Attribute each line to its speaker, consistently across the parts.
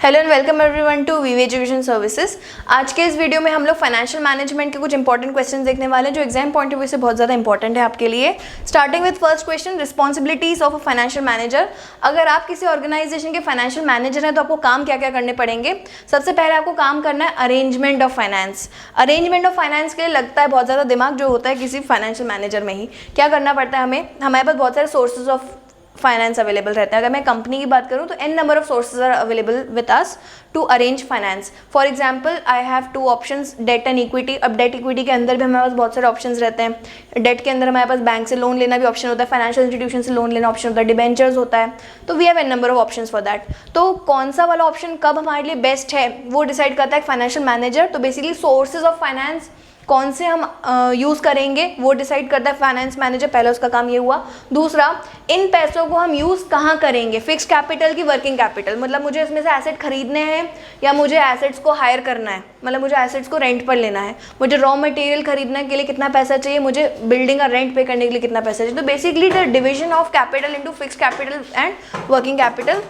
Speaker 1: Hello and welcome everyone to VV education services. आज के इस वीडियो में हम लोग फाइनेंशियल मैनेजमेंट के कुछ इंपॉर्टेंट क्वेश्चन देखने वाले हैं जो एग्जाम पॉइंट ऑफ व्यू से बहुत ज़्यादा इंपॉर्टेंट है आपके लिए। Starting with first question, responsibilities of a financial manager. अगर आप किसी ऑर्गेनाइजेशन के फाइनेंशियल मैनेजर हैं तो आपको काम क्या क्या करने पड़ेंगे। सबसे पहले आपको काम करना है arrangement of finance. Arrangement of finance के लिए लगता है बहुत ज़्यादा दिमाग जो होता है किसी फाइनेंशियल मैनेजर में ही। क्या करना पड़ता है हमें, हमारे पास बहुत सारे सोर्सेज ऑफ फाइनेंस अवेलेबल रहते हैं। अगर मैं कंपनी की बात करूं तो n number of sources are available with us to arrange finance. For example I have two options, debt and equity. अब डेट इक्विटी के अंदर भी हमारे पास बहुत सारे ऑप्शंस रहते हैं। डेट के अंदर हमारे पास बैंक से लोन लेना भी ऑप्शन होता है, फाइनेंशियल इंस्टीट्यूशन से लोन लेना ऑप्शन होता है, डिबेंचर्स होता है। तो we have n number of options for that. तो कौन सा वाला ऑप्शन कब हमारे लिए बेस्ट है वो डिसाइड करता है फाइनेंशियल मैनेजर। तो बेसिकली सोर्सेज ऑफ फाइनेंस कौन से हम यूज़ करेंगे वो डिसाइड करता है फाइनेंस मैनेजर। पहला उसका काम ये हुआ। दूसरा, इन पैसों को हम यूज़ कहाँ करेंगे, फिक्स कैपिटल की वर्किंग कैपिटल, मतलब मुझे इसमें से एसेट खरीदने हैं या मुझे एसेट्स को हायर करना है, मतलब मुझे एसेट्स को रेंट पर लेना है, मुझे रॉ मटेरियल खरीदने के लिए कितना पैसा चाहिए, मुझे बिल्डिंग का रेंट पे करने के लिए कितना पैसा चाहिए। तो basically the division of capital into fix capital and working capital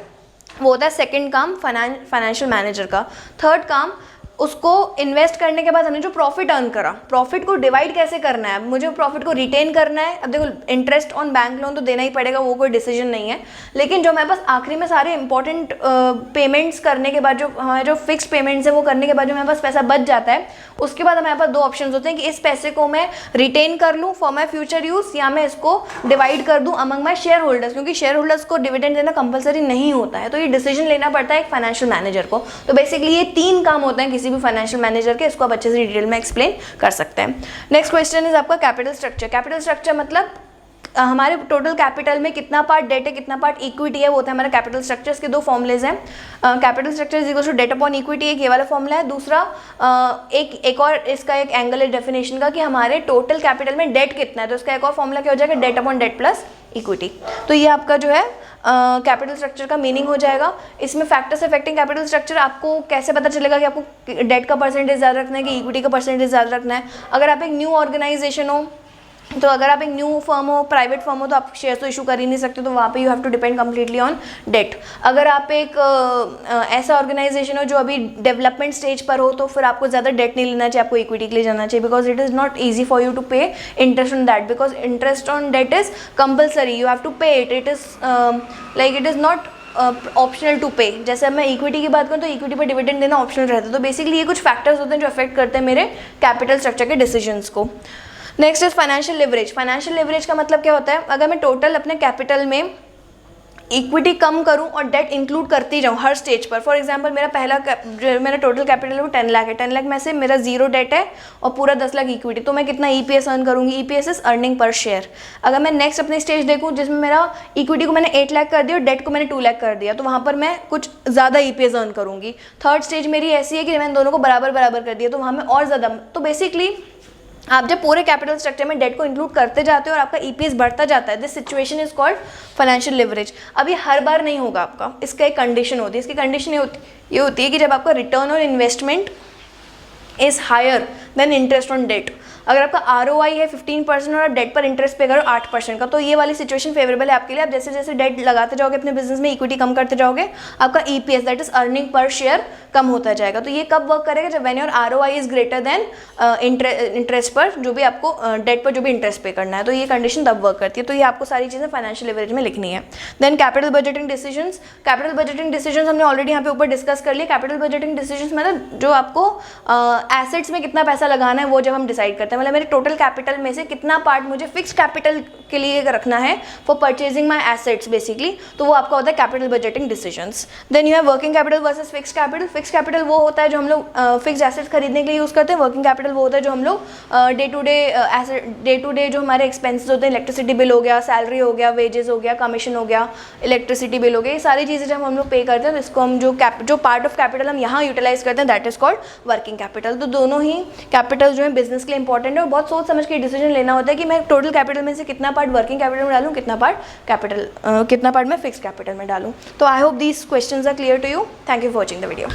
Speaker 1: वो होता है सेकंड काम फाइनेंशियल मैनेजर का। थर्ड काम, उसको इन्वेस्ट करने के बाद हमने जो प्रॉफिट अर्न करा, प्रॉफिट को डिवाइड कैसे करना है। मुझे प्रॉफिट को रिटेन करना है। अब देखो, इंटरेस्ट ऑन बैंक लोन तो देना ही पड़ेगा, वो कोई डिसीजन नहीं है। लेकिन जो हमारे पास आखिरी में सारे इंपॉर्टेंट पेमेंट्स करने के बाद, जो हमारे जो फिक्स पेमेंट्स है वो करने के बाद जो हमारे पास पैसा बच जाता है, उसके बाद हमारे पास दो ऑप्शन होते हैं कि इस पैसे को मैं रिटेन कर लूँ फॉर माई फ्यूचर यूज़ या मैं इसको डिवाइड कर दूँ अमंग माई शेयर होल्डर्स, क्योंकि शेयर होल्डर्स को डिविडेंड देना कंपलसरी नहीं होता है। तो ये डिसीजन लेना पड़ता है एक फाइनेंशियल मैनेजर को। तो बेसिकली ये तीन काम होते हैं किसी भी फाइनेंशियल मैनेजर के। इसको आप अच्छे से डिटेल में एक्सप्लेन कर सकते हैं। नेक्स्ट क्वेश्चन इज आपका कैपिटल स्ट्रक्चर। कैपिटल स्ट्रक्चर मतलब हमारे टोटल कैपिटल में कितना पार्ट डेट है, कितना पार्ट इक्विटी है, वो होता है हमारा कैपिटल स्ट्रक्चर। इसके दो फॉर्मुलेज हैं। Capital structure is equal to debt upon equity, एक ये वाला फॉर्मूला है। दूसरा एक और इसका एक एंगल है डेफिनेशन का कि हमारे टोटल कैपिटल में डेट कितना है, तो इसका एक और फॉर्मूला क्या हो जाएगा, debt upon debt plus equity. तो ये आपका जो है कैपिटल स्ट्रक्चर का मीनिंग हो जाएगा। इसमें फैक्टर्स अफेक्टिंग कैपिटल स्ट्रक्चर आपको कैसे पता चलेगा कि आपको डेट का परसेंटेज ज़्यादा रखना है कि इक्विटी का परसेंटेज ज़्यादा रखना है। अगर आप एक न्यू ऑर्गेनाइजेशन हो, तो अगर आप एक न्यू फर्म हो, प्राइवेट फर्म हो, तो आप शेयर तो इशू कर ही नहीं सकते, तो वहाँ पे you have to depend completely on debt. अगर आप एक ऐसा ऑर्गेनाइजेशन हो जो अभी डेवलपमेंट स्टेज पर हो, तो फिर आपको ज़्यादा डेट नहीं लेना चाहिए, आपको इक्विटी के लिए जाना चाहिए, because it is not easy for you to pay interest on that, because interest on debt is compulsory, you have to pay it. It is like it is not optional to pay. जैसे अब मैं equity की बात करूँ तो equity पर dividend देना optional रहता है। तो बेसिकली ये कुछ फैक्टर्स होते हैं जो अफेक्ट करते हैं मेरे कैपिटल स्ट्रक्चर के डिसीजंस को। Next is financial leverage. Financial leverage का मतलब क्या होता है, अगर मैं टोटल अपने कैपिटल में इक्विटी कम करूं और डेट इंक्लूड करती जाऊं हर स्टेज पर। फॉर एग्जांपल मेरा टोटल कैपिटल है वो 10 लाख है, 10 लाख में से मेरा 0 डेट है और पूरा 10 लाख इक्विटी, तो मैं कितना ईपीएस अर्न करूंगी, EPS is earning per share. अगर मैं नेक्स्ट अपनी स्टेज देखूं जिसमें मेरा इक्विटी को मैंने 8 लाख कर दिया और डेट को मैंने 2 लाख कर दिया, तो वहाँ पर मैं कुछ ज़्यादा ईपीएस अर्न करूँगी। थर्ड स्टेज मेरी ऐसी है कि मैंने दोनों को बराबर बराबर कर दिया, तो वहाँ में और ज़्यादा। तो बेसिकली आप जब पूरे कैपिटल स्ट्रक्चर में डेट को इंक्लूड करते जाते हो और आपका ईपीएस बढ़ता जाता है, this situation is called financial leverage. अब ये हर बार नहीं होगा आपका, इसका एक कंडीशन होती है। इसकी कंडीशन ये होती है कि जब आपका return on investment is higher than interest on debt. अगर आपका ROI है 15% और आप डेट पर इंटरेस्ट पे करो 8% का, तो ये वाली सिचुएशन फेवरेबल है आपके लिए। आप जैसे जैसे डेट लगाते जाओगे अपने बिजनेस में, इक्विटी कम करते जाओगे, आपका EPS that is earning per share कम होता जाएगा। तो ये कब वर्क करेगा, जब when your ROI is greater than interest पर जो भी आपको डेट पर जो भी इंटरेस्ट पे करना है, तो ये कंडीशन तब वर्क करती है। तो ये आपको सारी चीज़ें फाइनेंशियल लिवरेज में लिखनी है। Then capital budgeting decisions. Capital budgeting decisions हमने ऑलरेडी यहाँ पे ऊपर डिस्कस कर लिया। कैपिटल बजटिंग डिसीजंस मतलब जो आपको एसेट्स में कितना पैसा लगाना है वो जब हम डिसाइड करते हैं, मतलब मेरे टोटल कैपिटल में से कितना पार्ट मुझे फिक्स कैपिटल के लिए रखना है for purchasing my assets basically, तो वो आपका होता है capital budgeting decisions. Then you have working capital versus fix capital. Fix capital वो होता है जो हम लोग फिक्स एसेट्स खरीदने के लिए यूज़ करते हैं। वर्किंग कैपिटल वो होता है जो हम लोग डे टू डे जो हमारे एक्सपेंसेस होते हैं, इलेक्ट्रिसिटी बिल हो गया, सैलरी हो गया, वेजेस हो गया, कमीशन हो गया, इलेक्ट्रिसिटी बिल हो गया, ये सारी चीज़ें जब हम लोग पे करते हैं तो इसको हम जो पार्ट ऑफ कैपिटल हम यहाँ यूटिलाइज करते हैं that is called working capital. तो दोनों ही कैपिटल जो है बिजनेस के लिए इंपॉर्टेंट है और बहुत सोच समझ के डिसीजन लेना होता है कि मैं टोटल कैपिटल में से कितना पार्ट वर्किंग कैपिटल में डालूं, कितना पार्ट मैं फिक्स कैपिटल में डालूं। तो I hope these questions are clear to you. Thank you for watching the video.